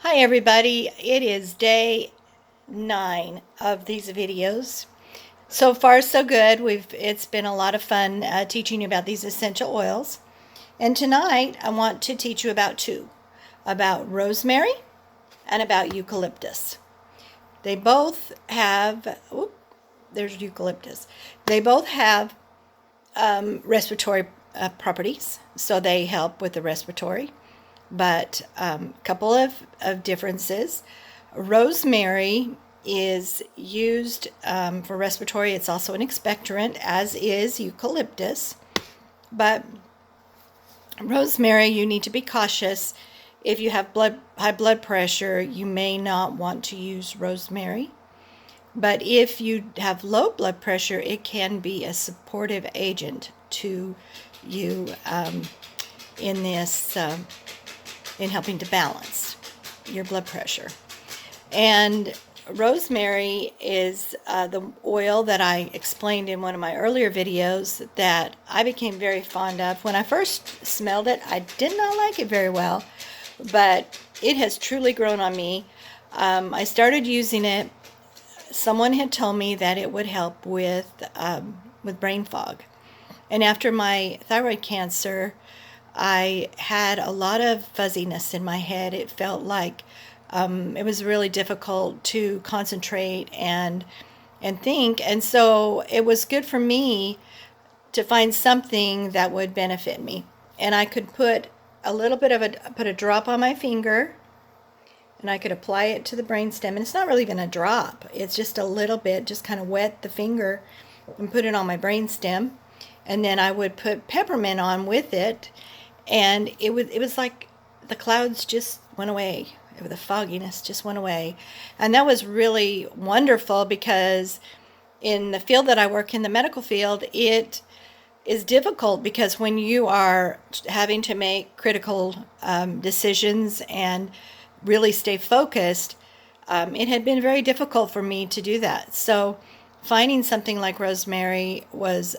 Hi everybody, it is day 9 of these videos. So far so good. It's been a lot of fun teaching you about these essential oils. And tonight I want to teach you about two, about rosemary and about eucalyptus. They both have, there's eucalyptus. They both have respiratory properties, so they help with the respiratory. But a couple of differences. Rosemary is used for respiratory. It's also an expectorant, as is eucalyptus. But rosemary, you need to be cautious. If you have high blood pressure, you may not want to use rosemary. But if you have low blood pressure, it can be a supportive agent to you in this in helping to balance your blood pressure. And rosemary is the oil that I explained in one of my earlier videos that I became very fond of. When I first smelled it, I did not like it very well, but it has truly grown on me. I started using it. Someone had told me that it would help with brain fog. And after my thyroid cancer, I had a lot of fuzziness in my head. It felt like it was really difficult to concentrate and think. And so it was good for me to find something that would benefit me. And I could put a drop on my finger, and I could apply it to the brainstem. And it's not really even a drop. It's just a little bit, just kind of wet the finger and put it on my brainstem. And then I would put peppermint on with it. And it was like the clouds just went away. The fogginess just went away. And that was really wonderful because in the field that I work in, the medical field, it is difficult because when you are having to make critical decisions and really stay focused, it had been very difficult for me to do that. So finding something like rosemary was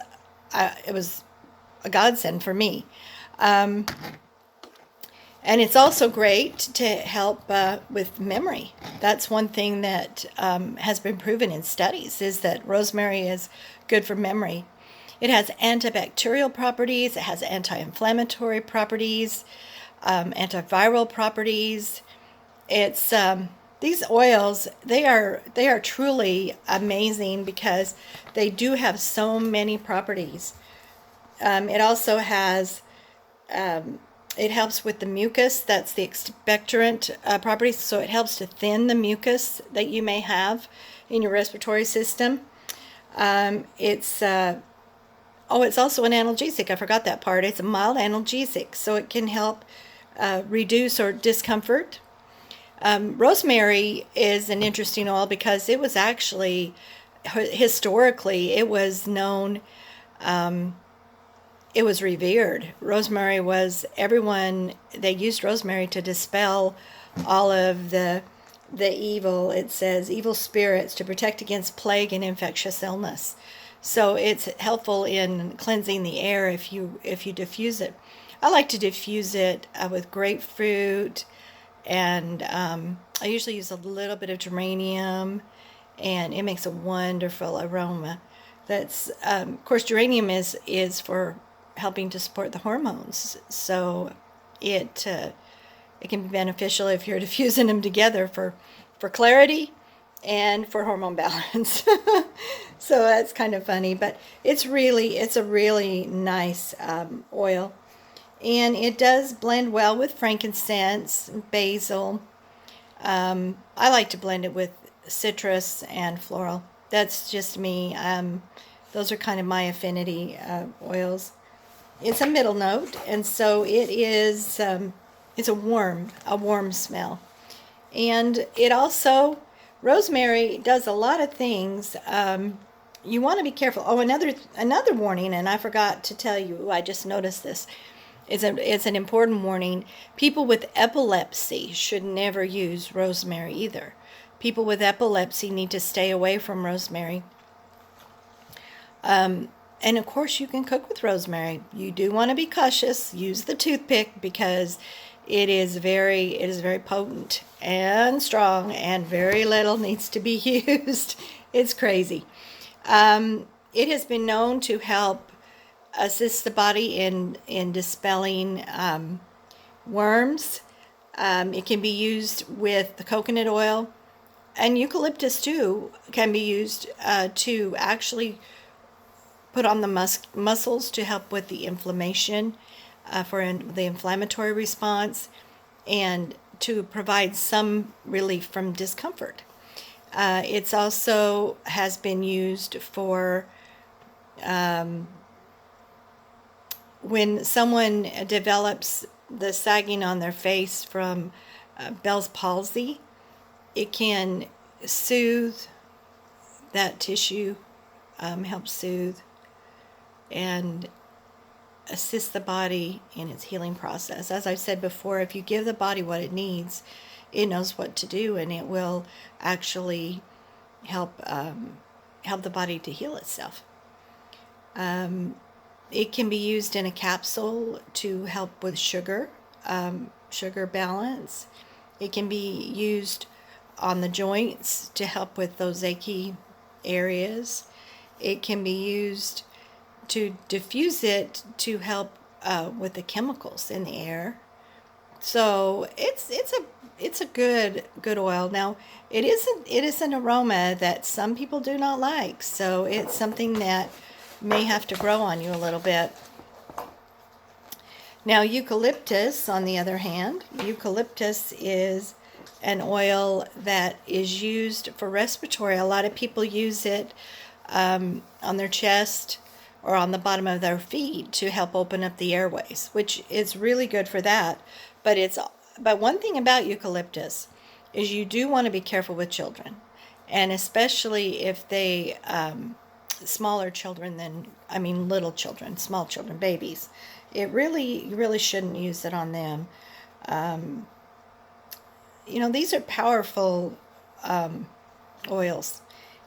it was a godsend for me. And it's also great to help with memory. That's one thing that has been proven in studies, is that rosemary is good for memory. It has antibacterial properties, it has anti-inflammatory properties, antiviral properties. It's these oils, they are truly amazing because they do have so many properties. It also has it helps with the mucus. That's the expectorant properties. So it helps to thin the mucus that you may have in your respiratory system. It's also an analgesic. I forgot that part. It's a mild analgesic, so it can help reduce or discomfort. Rosemary is an interesting oil because it was actually, historically, it was known, it was revered. Rosemary was, they used rosemary to dispel all of the evil, it says, evil spirits, to protect against plague and infectious illness. So it's helpful in cleansing the air if you diffuse it. I like to diffuse it with grapefruit, and I usually use a little bit of geranium, and it makes a wonderful aroma. That's of course, geranium is for helping to support the hormones, so it can be beneficial if you're diffusing them together for clarity and for hormone balance. So that's kind of funny, but it's a really nice oil. And it does blend well with frankincense, basil. I like to blend it with citrus and floral. That's just me. Those are kind of my affinity oils. It's a middle note, and so it is. It's a warm smell, and it also, rosemary does a lot of things. You want to be careful. Oh, another warning, and I forgot to tell you. I just noticed this. It's an important warning. People with epilepsy should never use rosemary either. People with epilepsy need to stay away from rosemary. And of course, you can cook with rosemary. You do want to be cautious. Use the toothpick because It is very potent and strong, and very little needs to be used. It's crazy. It has been known to help assist the body in dispelling worms. It can be used with the coconut oil, and eucalyptus too can be used to actually put on the muscles to help with the inflammation, for the inflammatory response, and to provide some relief from discomfort. It's also has been used for when someone develops the sagging on their face from Bell's palsy. It can soothe that tissue, help soothe and assist the body in its healing process. As I've said before, if you give the body what it needs, it knows what to do, and it will actually help the body to heal itself. It can be used in a capsule to help with sugar balance. It can be used on the joints to help with those achy areas. It can be used to diffuse it to help with the chemicals in the air. So it's a good oil. Now it is an aroma that some people do not like, so it's something that may have to grow on you a little bit. Now eucalyptus, on the other hand, eucalyptus is an oil that is used for respiratory. A lot of people use it on their chest or on the bottom of their feet to help open up the airways, which is really good for that. But one thing about eucalyptus is you do want to be careful with children, and especially if they smaller children little children, small children, babies. You really shouldn't use it on them. These are powerful oils,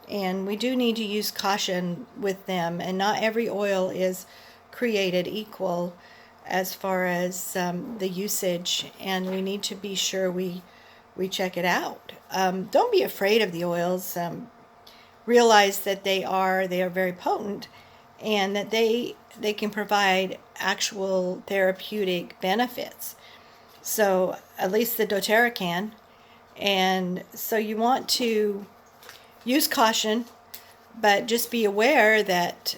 and we do need to use caution with them, and not every oil is created equal as far as the usage, and we need to be sure we check it out. Don't be afraid of the oils. Realize that they are very potent, and that they can provide actual therapeutic benefits. So at least the doTERRA can. And so you want to use caution, but just be aware that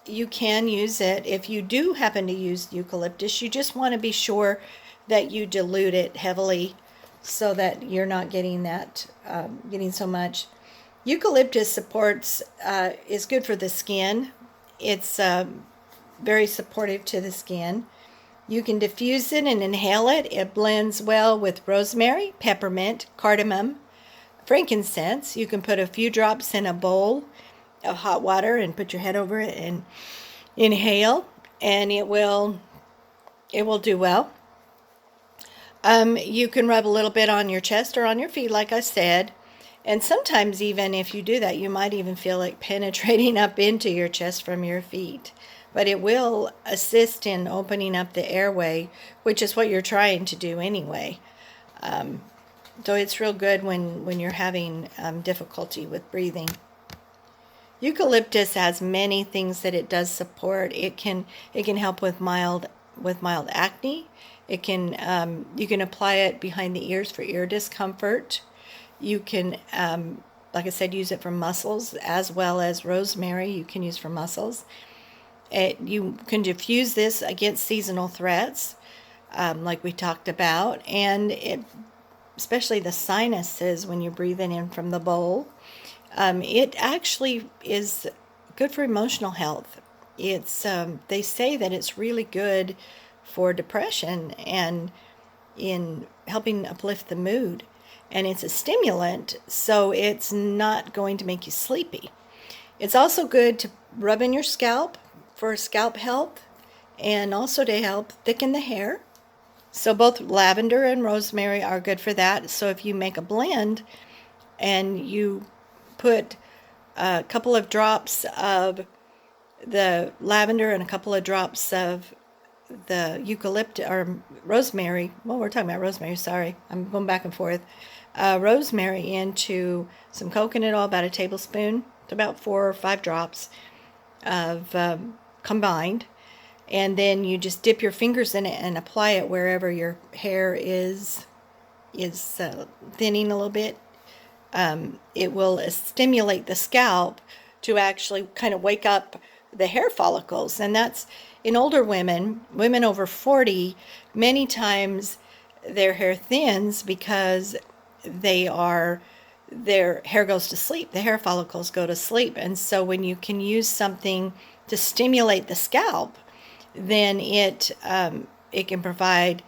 you can use it. If you do happen to use eucalyptus, you just want to be sure that you dilute it heavily so that you're not getting so much. Eucalyptus is good for the skin. It's very supportive to the skin. You can diffuse it and inhale it. It blends well with rosemary, peppermint, cardamom, frankincense. You can put a few drops in a bowl of hot water and put your head over it and inhale, and it will do well. You can rub a little bit on your chest or on your feet, like I said. And sometimes even if you do that, you might even feel it penetrating up into your chest from your feet. But it will assist in opening up the airway, which is what you're trying to do anyway. So it's real good when you're having difficulty with breathing. Eucalyptus has many things that it does support. It can help with mild acne. It can you can apply it behind the ears for ear discomfort. You can, like I said, use it for muscles, as well as rosemary you can use for muscles. You can diffuse this against seasonal threats, like we talked about, and especially the sinuses when you're breathing in from the bowl. It actually is good for emotional health. They say that it's really good for depression and in helping uplift the mood. And it's a stimulant, so it's not going to make you sleepy. It's also good to rub in your scalp for scalp health, and also to help thicken the hair. So both lavender and rosemary are good for that. So if you make a blend and you put a couple of drops of the lavender and a couple of drops of the eucalyptus or rosemary. Well, we're talking about rosemary. Sorry, I'm going back and forth. Rosemary into some coconut oil, about a tablespoon, to about 4 or 5 drops of combined, and then you just dip your fingers in it and apply it wherever your hair is thinning a little bit. It will stimulate the scalp to actually kind of wake up the hair follicles, and that's in older women over 40. Many times their hair thins because their hair goes to sleep, the hair follicles go to sleep. And so when you can use something to stimulate the scalp, then it can provide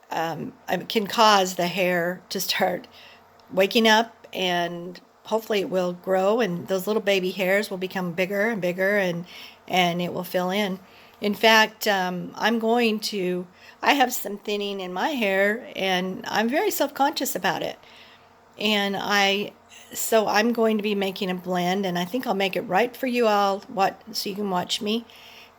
it can cause the hair to start waking up, and hopefully it will grow, and those little baby hairs will become bigger and bigger, and it will fill in. In fact, I have some thinning in my hair, and I'm very self-conscious about it. So I'm going to be making a blend, and I think I'll make it right for you all, so you can watch me.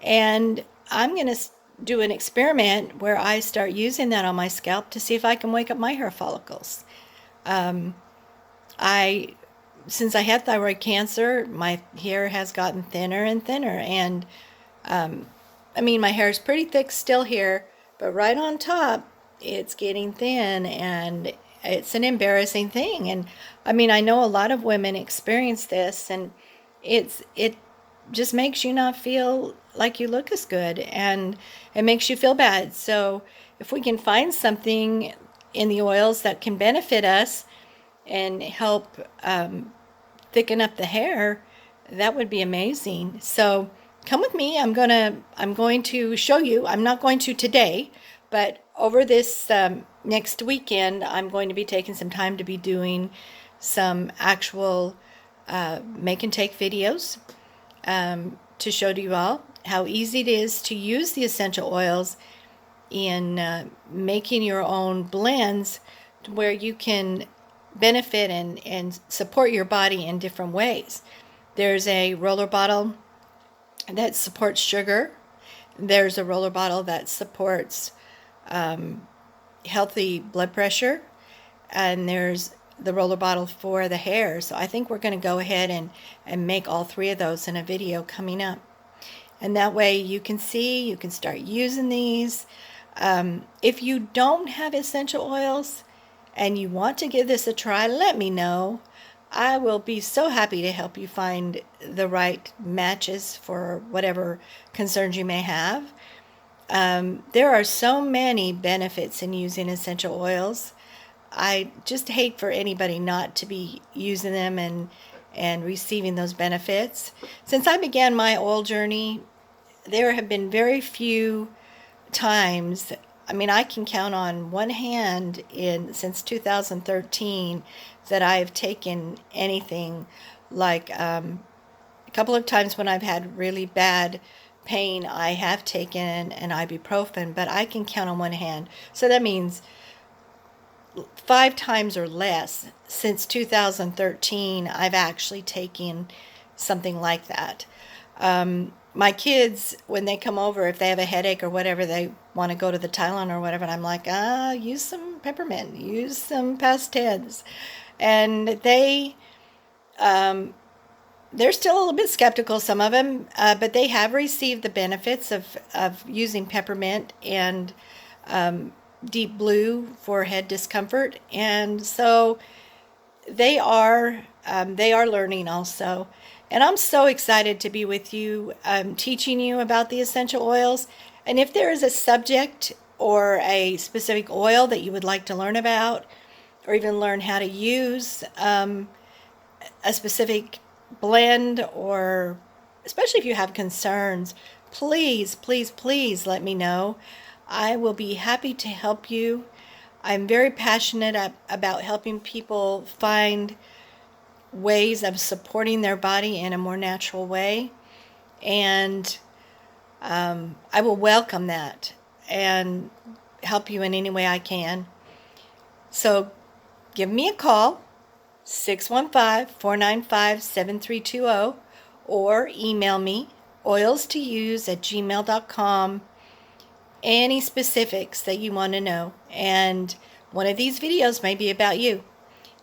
And I'm going to do an experiment where I start using that on my scalp to see if I can wake up my hair follicles. Since I had thyroid cancer, my hair has gotten thinner and thinner, and my hair is pretty thick still here, but right on top, it's getting thin, and it's an embarrassing thing. And I know a lot of women experience this, and it just makes you not feel like you look as good, and it makes you feel bad. So if we can find something in the oils that can benefit us and help thicken up the hair, that would be amazing. So come with me. I'm going to show you. I'm not going to today, but over this next weekend, I'm going to be taking some time to be doing some actual make and take videos to show to you all how easy it is to use the essential oils in making your own blends, where you can benefit and support your body in different ways. There's a roller bottle that supports sugar. There's a roller bottle that supports healthy blood pressure, and there's the roller bottle for the hair. So I think we're going to go ahead and make all 3 of those in a video coming up. And that way you can start using these. If you don't have essential oils and you want to give this a try, let me know. I will be so happy to help you find the right matches for whatever concerns you may have. There are so many benefits in using essential oils. I just hate for anybody not to be using them and receiving those benefits. Since I began my oil journey, there have been very few times, I can count on one hand since 2013 that I've taken anything like a couple of times when I've had really bad pain, I have taken an ibuprofen, but I can count on one hand. So that means 5 times or less since 2013 I've actually taken something like that. My kids, when they come over, if they have a headache or whatever, they want to go to the Tylenol or whatever, and I'm like, use some peppermint, use some past tense. And they're still a little bit skeptical, some of them, but they have received the benefits of using peppermint and deep blue for head discomfort. And so they are learning also. And I'm so excited to be with you, teaching you about the essential oils. And if there is a subject or a specific oil that you would like to learn about, or even learn how to use a specific blend, or especially if you have concerns, please, please, please let me know. I will be happy to help you. I'm very passionate about helping people find ways of supporting their body in a more natural way, and I will welcome that and help you in any way I can. So give me a call, 615-495-7320, or email me, oilstouse@gmail.com. any specifics that you want to know. And one of these videos may be about you.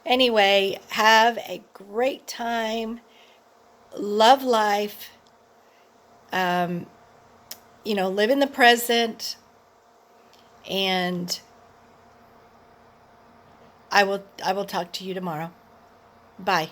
Anyway, have a great time. Love life. Live in the present. And I will talk to you tomorrow. Bye.